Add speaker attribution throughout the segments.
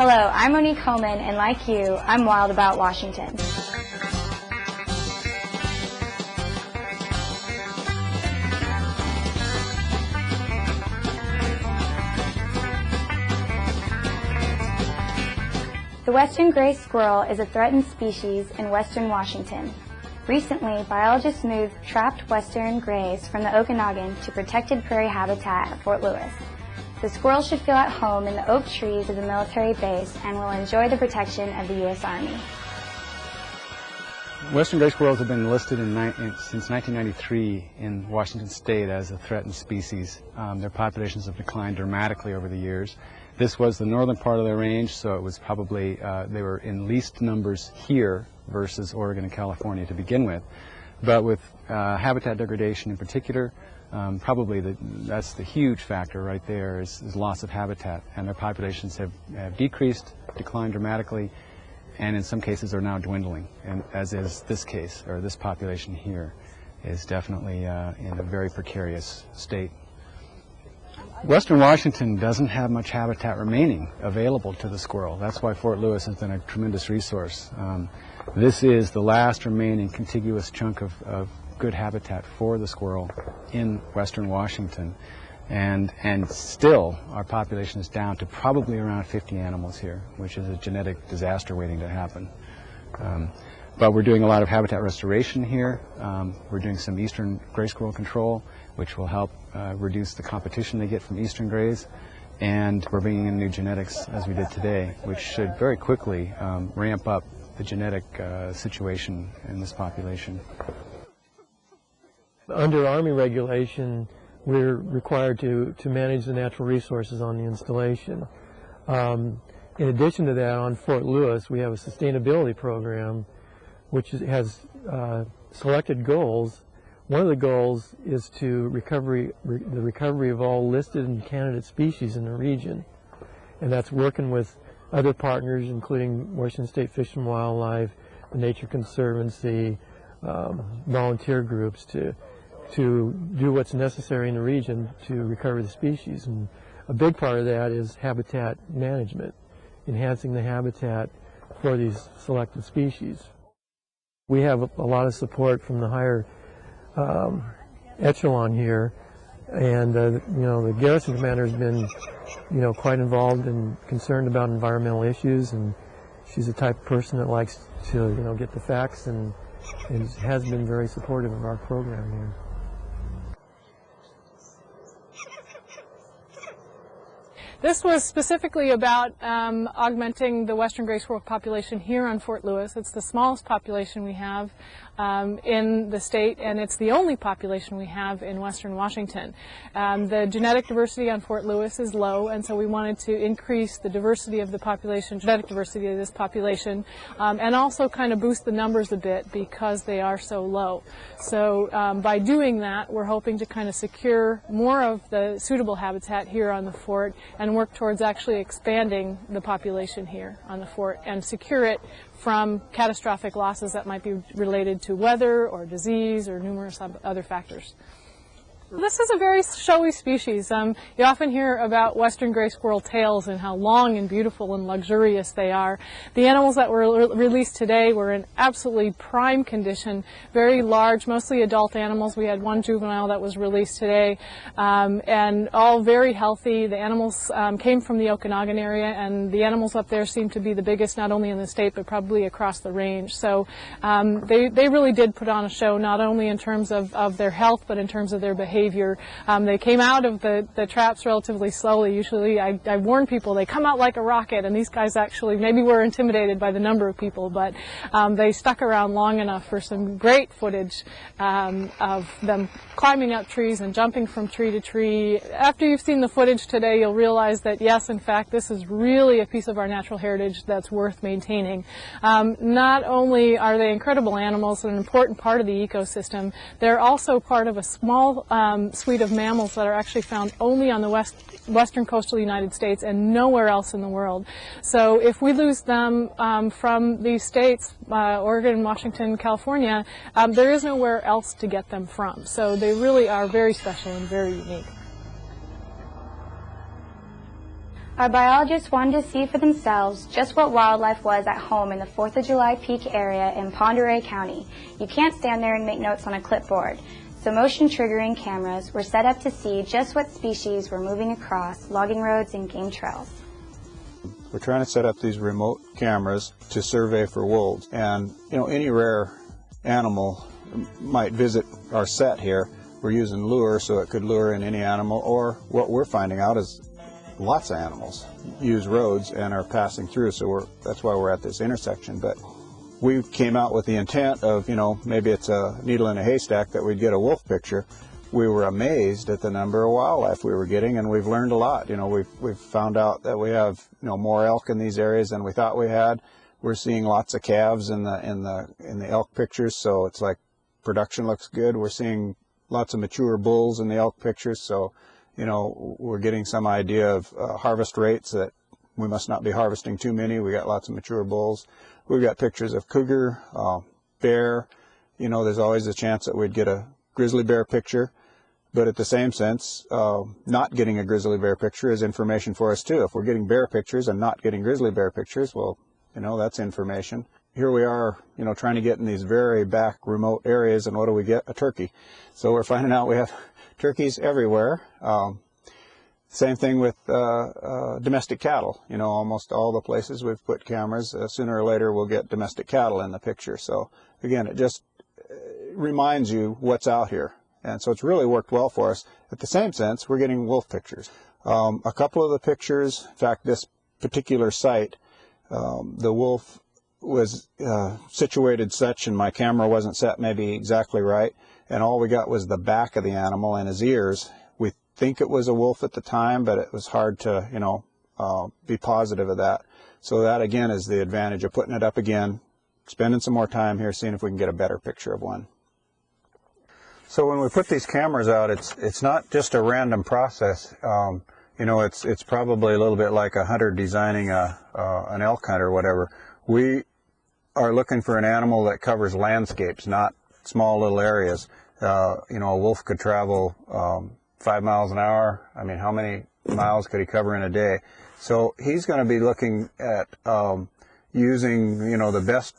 Speaker 1: Hello, I'm Monique Homan, and like you, I'm wild about Washington. The western gray squirrel is a threatened species in western Washington. Recently, biologists moved trapped western grays from the Okanagan to protected prairie habitat at Fort Lewis. The squirrel should feel at home in the oak trees of the military base and will enjoy the protection of the U.S. Army.
Speaker 2: Western gray squirrels have been listed since 1993 in Washington State as a threatened species. Their populations have declined dramatically over the years. This was the northern part of their range, so it was probably, they were in least numbers here versus Oregon and California to begin with. But with habitat degradation in particular, probably that's the huge factor right there is loss of habitat, and their populations have decreased, declined dramatically, and in some cases are now dwindling, and as is this case, or this population here is definitely in a very precarious state. Western Washington doesn't have much habitat remaining available to the squirrel. That's why Fort Lewis has been a tremendous resource. This is the last remaining contiguous chunk of good habitat for the squirrel in western Washington, and still our population is down to probably around 50 animals here, which is a genetic disaster waiting to happen. But we're doing a lot of habitat restoration here. We're doing some eastern gray squirrel control, which will help reduce the competition they get from eastern grays, and we're bringing in new genetics as we did today, which should very quickly ramp up the genetic situation in this population.
Speaker 3: Under Army regulation, we're required to manage the natural resources on the installation. In addition to that, on Fort Lewis, we have a sustainability program which has selected goals. One of the goals is to the recovery of all listed and candidate species in the region. And that's working with other partners, including Washington State Fish and Wildlife, the Nature Conservancy, volunteer groups to do what's necessary in the region to recover the species. And a big part of that is habitat management, enhancing the habitat for these selected species. We have a lot of support from the higher echelon here, and the garrison commander has been quite involved and concerned about environmental issues, and she's the type of person that likes to get the facts, and has been very supportive of our program here.
Speaker 4: This was specifically about augmenting the western gray squirrel population here on Fort Lewis. It's the smallest population we have in the state, and it's the only population we have in western Washington. The genetic diversity on Fort Lewis is low, and so we wanted to increase the diversity of the population, genetic diversity of this population, and also kind of boost the numbers a bit because they are so low. So by doing that, we're hoping to kind of secure more of the suitable habitat here on the fort and work towards actually expanding the population here on the fort and secure it from catastrophic losses that might be related to weather or disease or numerous other factors. This is a very showy species. You often hear about western gray squirrel tails and how long and beautiful and luxurious they are. The animals that were released today were in absolutely prime condition, very large, mostly adult animals. We had one juvenile that was released today, and all very healthy. The animals came from the Okanagan area, and the animals up there seem to be the biggest not only in the state but probably across the range. So they really did put on a show, not only in terms of their health but in terms of their behavior. They came out of the traps relatively slowly. Usually I warn people they come out like a rocket, and these guys actually maybe were intimidated by the number of people, but they stuck around long enough for some great footage of them climbing up trees and jumping from tree to tree. After you've seen the footage today, you'll realize that yes, in fact, this is really a piece of our natural heritage that's worth maintaining. Not only are they incredible animals and an important part of the ecosystem, they're also part of a small suite of mammals that are actually found only on the western coastal United States and nowhere else in the world. So if we lose them from these states, Oregon, Washington, California, there is nowhere else to get them from. So they really are very special and very unique.
Speaker 1: Our biologists wanted to see for themselves just what wildlife was at home in the 4th of July peak area in Pend Oreille County. You can't stand there and make notes on a clipboard. So motion triggering cameras were set up to see just what species were moving across logging roads and game trails.
Speaker 5: We're trying to set up these remote cameras to survey for wolves. And, you know, any rare animal might visit our set here. We're using lure so it could lure in any animal, or what we're finding out is lots of animals use roads and are passing through, so that's why we're at this intersection. But we came out with the intent of, you know, maybe it's a needle in a haystack that we'd get a wolf picture. We were amazed at the number of wildlife we were getting, and we've learned a lot. You know, we've found out that we have, you know, more elk in these areas than we thought we had. We're seeing lots of calves in the elk pictures, so it's like production looks good. We're seeing lots of mature bulls in the elk pictures, so you know, we're getting some idea of harvest rates, that we must not be harvesting too many. We got lots of mature bulls. We've got pictures of cougar, bear. You know, there's always a chance that we'd get a grizzly bear picture. But at the same sense, not getting a grizzly bear picture is information for us too. If we're getting bear pictures and not getting grizzly bear pictures, well, you know, that's information. Here we are, you know, trying to get in these very back remote areas, and what do we get? A turkey. So we're finding out we have turkeys everywhere. Same thing with domestic cattle. You know, almost all the places we've put cameras, sooner or later we'll get domestic cattle in the picture. So again, it just reminds you what's out here. And so it's really worked well for us. At the same sense, we're getting wolf pictures. A couple of the pictures, in fact, this particular site, the wolf was situated such, and my camera wasn't set maybe exactly right, and all we got was the back of the animal and his ears. We think it was a wolf at the time, but it was hard to, you know, be positive of that. So that again is the advantage of putting it up again, spending some more time here, seeing if we can get a better picture of one. So when we put these cameras out, it's not just a random process. You know, it's probably a little bit like a hunter designing an elk hunt or whatever. We are looking for an animal that covers landscapes, not small little areas. You know, a wolf could travel 5 miles an hour. I mean, how many miles could he cover in a day? So he's going to be looking at using, you know, the best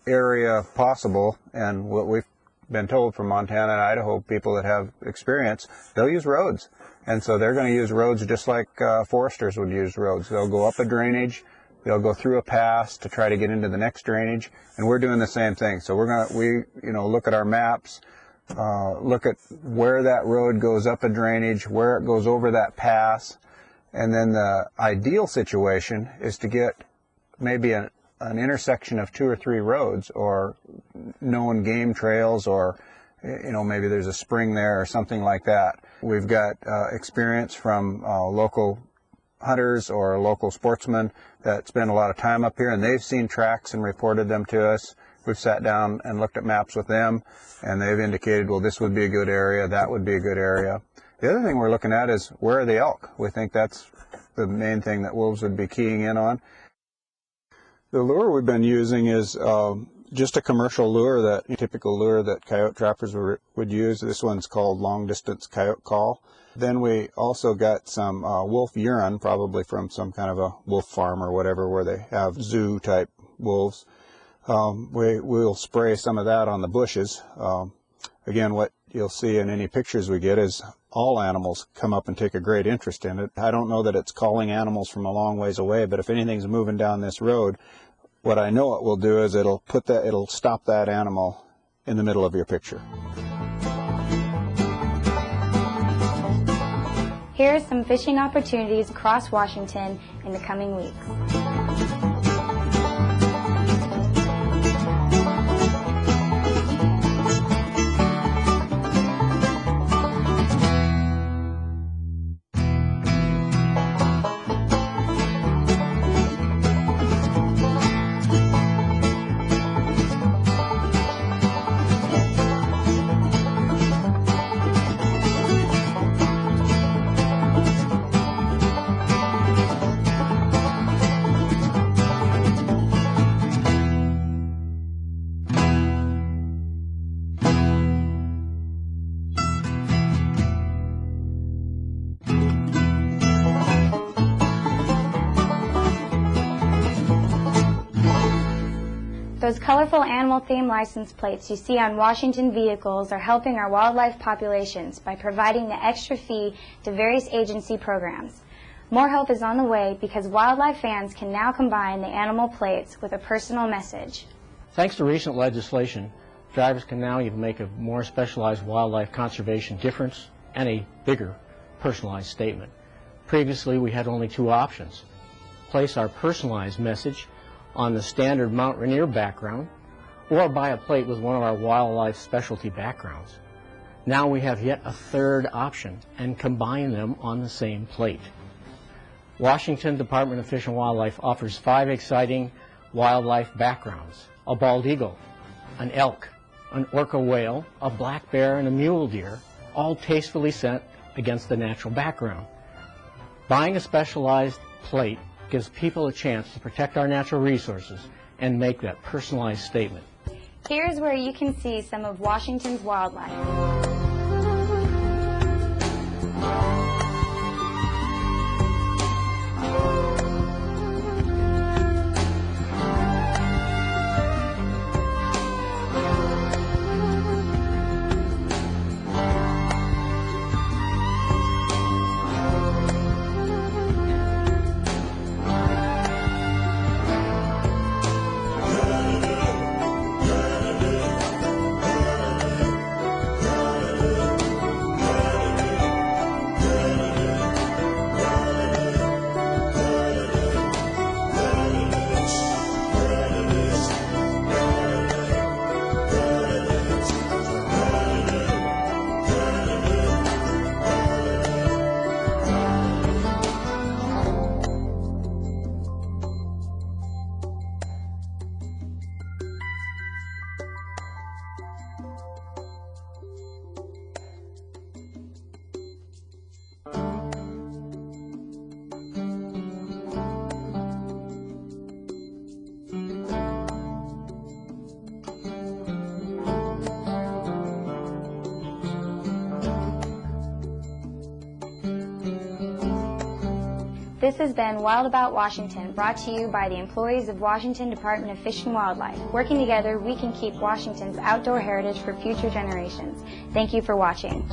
Speaker 5: area possible. And what we've been told from Montana and Idaho, people that have experience, they'll use roads. And so they're going to use roads just like foresters would use roads. They'll go up a drainage, they'll go through a pass to try to get into the next drainage, and we're doing the same thing. So we you know, look at our maps, look at where that road goes up a drainage, where it goes over that pass, and then the ideal situation is to get maybe an intersection of 2 or 3 roads, or known game trails, or you know, maybe there's a spring there or something like that. We've got experience from local hunters or local sportsmen that spend a lot of time up here, and they've seen tracks and reported them to us. We've sat down and looked at maps with them, and they've indicated, well, this would be a good area, that would be a good area. The other thing we're looking at is, where are the elk? We think that's the main thing that wolves would be keying in on. The lure we've been using is just a commercial lure, that typical lure that coyote trappers would use. This one's called long distance coyote call. Then we also got some wolf urine, probably from some kind of a wolf farm or whatever, where they have zoo type wolves. We'll spray some of that on the bushes. Again, what you'll see in any pictures we get is all animals come up and take a great interest in it. I don't know that it's calling animals from a long ways away, but if anything's moving down this road, what I know it will do is it'll stop that animal in the middle of your picture.
Speaker 1: Here are some fishing opportunities across Washington in the coming weeks. Those colorful animal-themed license plates you see on Washington vehicles are helping our wildlife populations by providing the extra fee to various agency programs. More help is on the way because wildlife fans can now combine the animal plates with a personal message.
Speaker 6: Thanks to recent legislation, drivers can now even make a more specialized wildlife conservation difference and a bigger personalized statement. Previously, we had only two options: place our personalized message on the standard Mount Rainier background, or buy a plate with one of our wildlife specialty backgrounds. Now we have yet a third option and combine them on the same plate. Washington Department of Fish and Wildlife offers 5 exciting wildlife backgrounds: a bald eagle, an elk, an orca whale, a black bear, and a mule deer, all tastefully set against the natural background. Buying a specialized plate gives people a chance to protect our natural resources and make that personalized statement.
Speaker 1: Here's where you can see some of Washington's wildlife. This has been Wild About Washington, brought to you by the employees of Washington Department of Fish and Wildlife. Working together, we can keep Washington's outdoor heritage for future generations. Thank you for watching.